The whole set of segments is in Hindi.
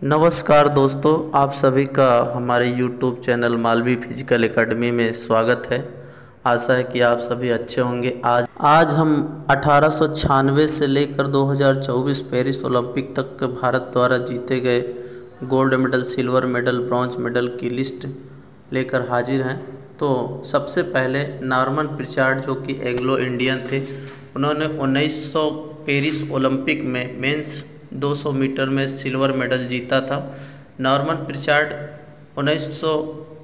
नमस्कार दोस्तों, आप सभी का हमारे YouTube channel Malvi physical academy में स्वागत है। आशा है कि आप सभी अच्छे होंगे। आज हम 1896 से लेकर 2024 पेरिस ओलंपिक तक के भारत द्वारा जीते गए gold medal, silver medal, bronze medal की लिस्ट लेकर हाजिर हैं। तो सबसे पहले नॉर्मन प्रिचार्ड, जो कि एंग्लो इंडियन थे, उन्होंने 1900 पेरिस ओलंपिक में मेंस 200 मीटर में सिल्वर मेडल जीता था। नॉर्मन प्रिचार्ड 1900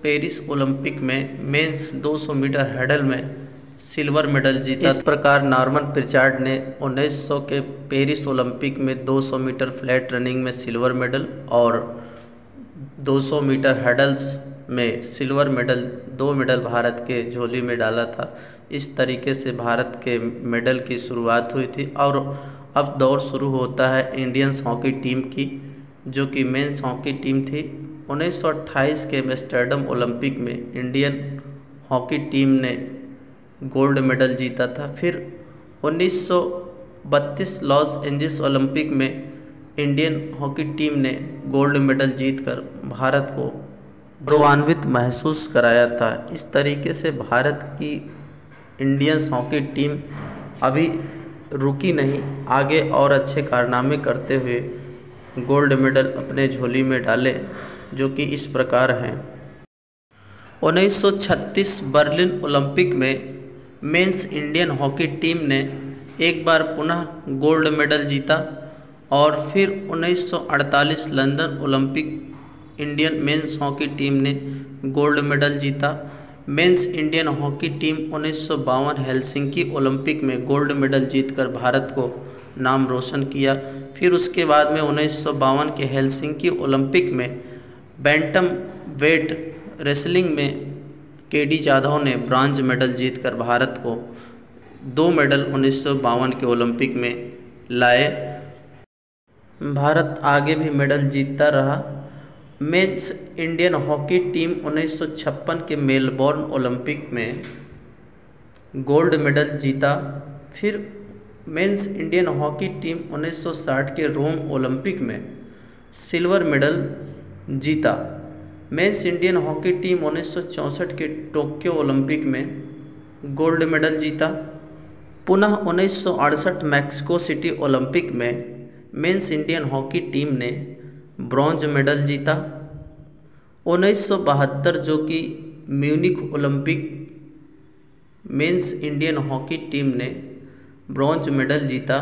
पेरिस ओलंपिक में मेंस 200 मीटर हर्डल में सिल्वर मेडल जीता। इस प्रकार नॉर्मन प्रिचार्ड ने 1900 के पेरिस ओलंपिक में 200 मीटर फ्लैट रनिंग में सिल्वर मेडल और 200 मीटर हर्डल्स में सिल्वर मेडल, 2 मेडल भारत के झोली में डाला था। इस तरीके से भारत के मेडल की शुरुआत हुई थी और अब दौर शुरू होता है इंडियंस हॉकी टीम की, जो कि मेंस हॉकी टीम थी। 1928 के एम्स्टर्डम ओलंपिक में इंडियन हॉकी टीम ने गोल्ड मेडल जीता था। फिर 1932 लॉस एंजल्स ओलंपिक में इंडियन हॉकी टीम ने गोल्ड मेडल जीतकर भारत को गौरवान्वित महसूस कराया था। इस तरीके से भारत की इंडियंस हॉकी टीम अभी रुकी नहीं, आगे और अच्छे कारनामे करते हुए गोल्ड मेडल अपने झोली में डाले, जो कि इस प्रकार हैं। 1936 बर्लिन ओलंपिक में मेंस इंडियन हॉकी टीम ने एक बार पुनः गोल्ड मेडल जीता और फिर 1948 London Olympic Indian men's hockey team ने गोल्ड मेडल जीता। Men's Indian hockey team 1952 Helsinki Olympic में गोल्ड मेडल जीतकर भारत को नाम रोशन किया। फिर उसके बाद में 1952 के हेलसिंकी ओलंपिक में बैंटम वेट रेसलिंग में केडी जाधव ने ब्रॉन्ज मेडल जीतकर भारत को 2 मेडल 1952 के ओलंपिक में लाए। भारत आगे भी मेडल जीतता रहा। मेंस इंडियन हॉकी टीम 1956 के मेलबोर्न ओलंपिक में गोल्ड मेडल जीता। फिर मेंस इंडियन हॉकी टीम 1960 के रोम ओलंपिक में सिल्वर मेडल जीता। मेंस इंडियन हॉकी टीम 1964 के टोक्यो ओलंपिक में गोल्ड मेडल जीता। पुनः 1968 मैक्सिको सिटी ओलंपिक में मेंस इंडियन हॉकी टीम ने ब्रॉन्ज मेडल जीता। 1972 जो कि Munich Olympic, men's Indian hockey team ने ब्रॉन्ज मेडल जीता।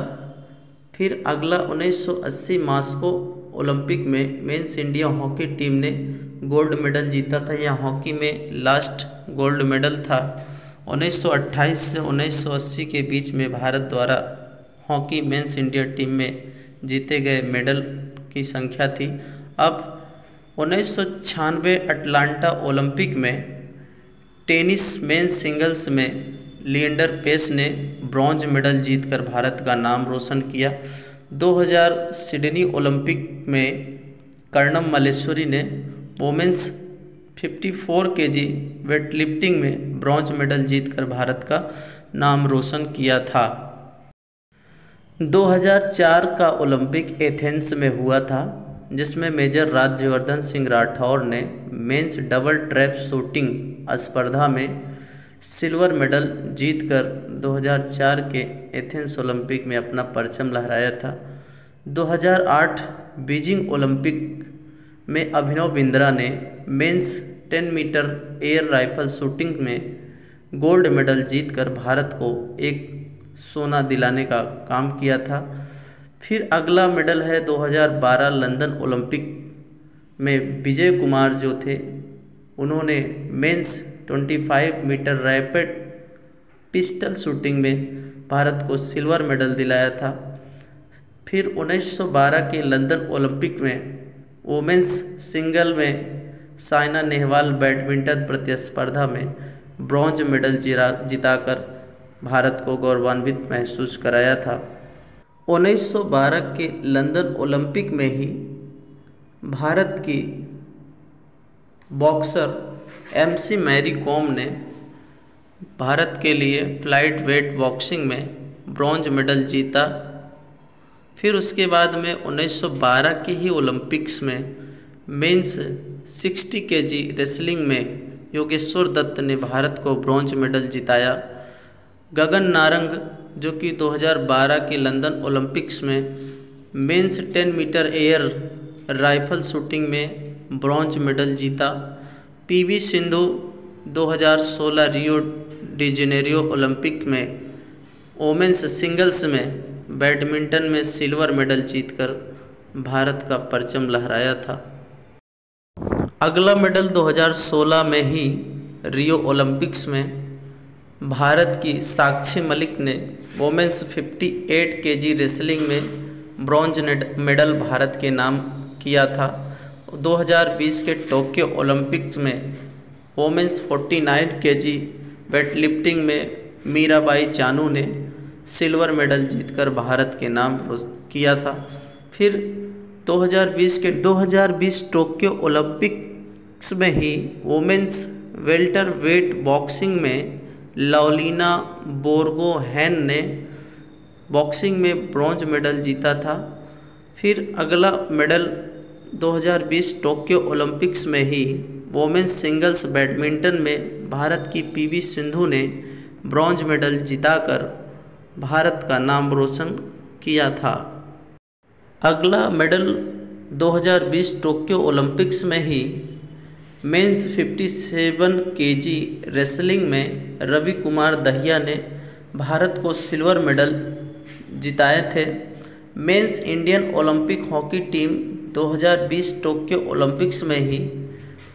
फिर अगला 1980 मॉस्को ओलंपिक में मेंस इंडिया हॉकी टीम ने गोल्ड मेडल जीता था। यह हॉकी में लास्ट गोल्ड मेडल था। 1928 से 1980 के बीच में भारत द्वारा हॉकी मेंस इंडिया टीम में जीते गए मेडल की संख्या थी। अब 1996 अटलांटा ओलंपिक में टेनिस मेंस सिंगल्स में लिएंडर पेस ने ब्रॉन्ज मेडल जीतकर भारत का नाम रोशन किया। 2000 सिडनी ओलंपिक में कर्णम मल्लेश्वरी ने वोमेंस 54 केजी वेटलिफ्टिंग में ब्रॉन्ज मेडल जीतकर भारत का नाम रोशन किया था। 2004 का ओलंपिक एथेंस में हुआ था, जिसमें मेजर राज्यवर्धन सिंह राठौर ने मेंस डबल ट्रैप शूटिंग स्पर्धा में सिल्वर मेडल जीतकर 2004 के एथेंस ओलंपिक में अपना परचम लहराया था। 2008 बीजिंग ओलंपिक में अभिनव बिंद्रा ने men's 10 metre air rifle shooting में गोल्ड मेडल जीतकर भारत को एक सोना दिलाने का काम किया था। फिर अगला मेडल है 2012 लंदन ओलंपिक में विजय कुमार जो थे, उन्होंने men's 25 metre rapid pistol shooting में भारत को सिल्वर मेडल दिलाया था। फिर 1912 के लंदन ओलंपिक में वोमेंस सिंगल में साइना नेहवाल बैडमिंटन प्रतिस्पर्धा में ब्रॉन्ज मेडल जिताकर भारत को गौरवान्वित महसूस कराया था। 1912 के लंदन ओलंपिक में ही भारत की बॉक्सर MC मैरी कॉम ने भारत के लिए फ्लाइट वेट बॉक्सिंग में ब्रॉन्ज मेडल जीता। फिर उसके बाद में 1912 के ही ओलंपिक्स में मेंस 60 केजी रेसलिंग में योगेश्वर दत्त ने भारत को ब्रॉन्ज मेडल जिताया। गगन नारंग जो कि 2012 के लंदन ओलंपिक्स में men's 10 metre air rifle shooting में ब्रॉन्ज मेडल जीता। PV Sindhu 2016 Rio de Janeiro Olympic में वोमेंस सिंगल्स में बैडमिंटन में सिल्वर मेडल जीतकर भारत का परचम लहराया था। अगला मेडल 2016 में ही रियो ओलंपिक्स में भारत की साक्षी मलिक ने वोमेंस 58 केजी रेसलिंग में ब्रॉन्ज मेडल भारत के नाम किया था। 2020 के टोक्यो ओलंपिक्स में वोमेंस 49 केजी वेटलिफ्टिंग में मीराबाई चानू ने सिल्वर मेडल जीतकर भारत के नाम किया था। फिर 2020 टोक्यो ओलंपिक्स में ही वोमेंस वेल्टर वेट बॉक्सिंग में लवलीना बोर्गोहेन ने बॉक्सिंग में ब्रॉन्ज मेडल जीता था। फिर अगला मेडल 2020 टोक्यो ओलंपिक्स में ही वोमेंस सिंगल्स बैडमिंटन में भारत की पीवी सिंधु ने ब्रॉन्ज मेडल जीताकर भारत का नाम रोशन किया था। अगला मेडल 2020 टोक्यो ओलंपिक्स में ही मेंस 57 केजी रेसलिंग में रवि कुमार दहिया ने भारत को सिल्वर मेडल जिताए थे। Men's Indian Olympic hockey team 2020 Tokyo Olympics में ही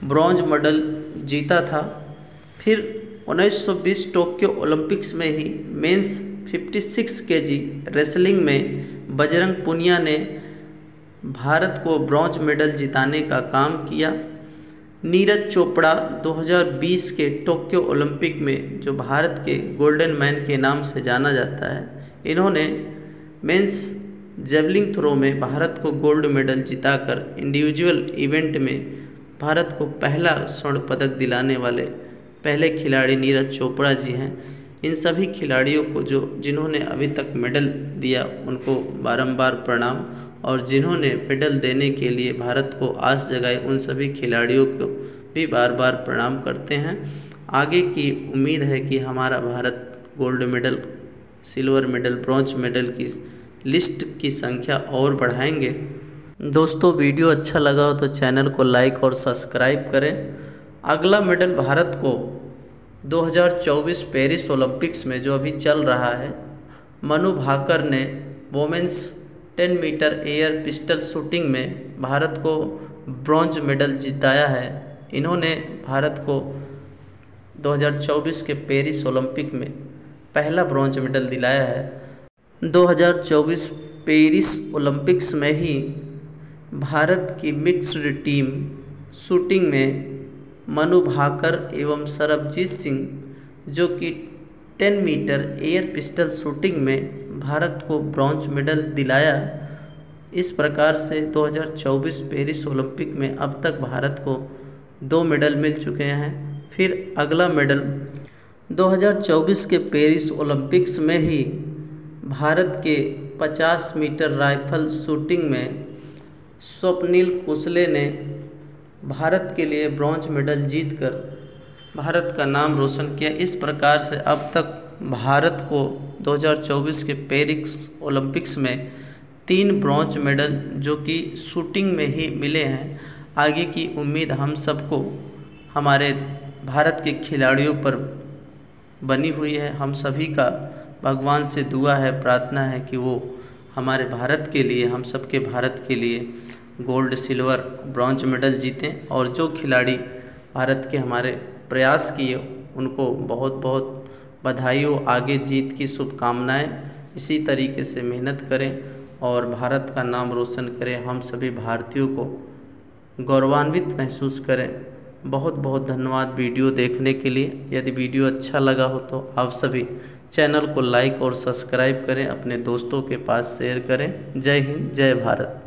ब्रॉन्ज मेडल जीता था। फिर 1920 टोक्यो ओलंपिक्स में ही मेंस 56 केजी रेसलिंग में बजरंग पुनिया ने भारत को ब्रॉन्ज मेडल जिताने का काम किया। नीरज चोपड़ा 2020 के टोक्यो ओलंपिक में जो भारत के गोल्डन मैन के नाम से जाना जाता है, इन्होंने मेंस जेवलिंग थ्रो में भारत को गोल्ड मेडल जिताकर इंडिविजुअल इवेंट में भारत को पहला स्वर्ण पदक दिलाने वाले पहले खिलाड़ी नीरज चोपड़ा जी हैं। इन सभी खिलाड़ियों को जिन्होंने अभी तक मेडल दिया उनको बारंबार प्रणाम, और जिन्होंने मेडल देने के लिए भारत को आस जगाई उन सभी खिलाड़ियों को भी बार बार प्रणाम करते हैं। आगे की उम्मीद है कि हमारा Bharat gold medal, silver medal, bronze medal की लिस्ट की संख्या और बढ़ाएंगे। दोस्तों, वीडियो अच्छा लगा हो तो चैनल को लाइक और सब्सक्राइब करें। अगला मेडल भारत को 2024 पेरिस ओलंपिक्स में जो अभी चल रहा है, मनु भाकर ने women's 10 metre air pistol shooting में भारत को ब्रॉन्ज मेडल जिताया है। इन्होंने भारत को 2024 के पेरिस ओलंपिक में पहला ब्रॉन्ज मेडल दिलाया है। 2024 पेरिस ओलंपिक्स में ही भारत की मिक्स्ड टीम शूटिंग में मनु भाकर एवं सरबजीत सिंह जो कि 10 मीटर एयर पिस्टल शूटिंग में भारत को ब्रॉन्ज मेडल दिलाया। इस प्रकार से 2024 पेरिस ओलंपिक में अब तक भारत को 2 मेडल मिल चुके हैं। फिर अगला मेडल 2024 के पेरिस ओलंपिक्स में ही भारत के 50 मीटर राइफल शूटिंग में स्वप्निल कुशले ने भारत के लिए ब्रॉन्ज मेडल जीतकर भारत का नाम रोशन किया। इस प्रकार से अब तक भारत को 2024 के पेरिस ओलंपिक्स में 3 ब्रॉन्ज मेडल जो कि शूटिंग में ही मिले हैं। आगे की उम्मीद हम सबको हमारे भारत के खिलाड़ियों पर बनी हुई है। हम सभी का भगवान से दुआ है, प्रार्थना है कि वो हमारे भारत के लिए, हम सबके भारत के लिए गोल्ड, सिल्वर, ब्रॉन्ज मेडल जीतें। और जो खिलाड़ी भारत के हमारे प्रयास किए उनको बहुत बहुत बधाई हो, आगे जीत की शुभकामनाएं। इसी तरीके से मेहनत करें और भारत का नाम रोशन करें, हम सभी भारतीयों को गौरवान्वित महसूस करें। बहुत बहुत धन्यवाद वीडियो देखने के लिए। यदि वीडियो अच्छा लगा हो तो आप सभी चैनल को लाइक और सब्सक्राइब करें, अपने दोस्तों के पास शेयर करें। जय हिंद, जय भारत।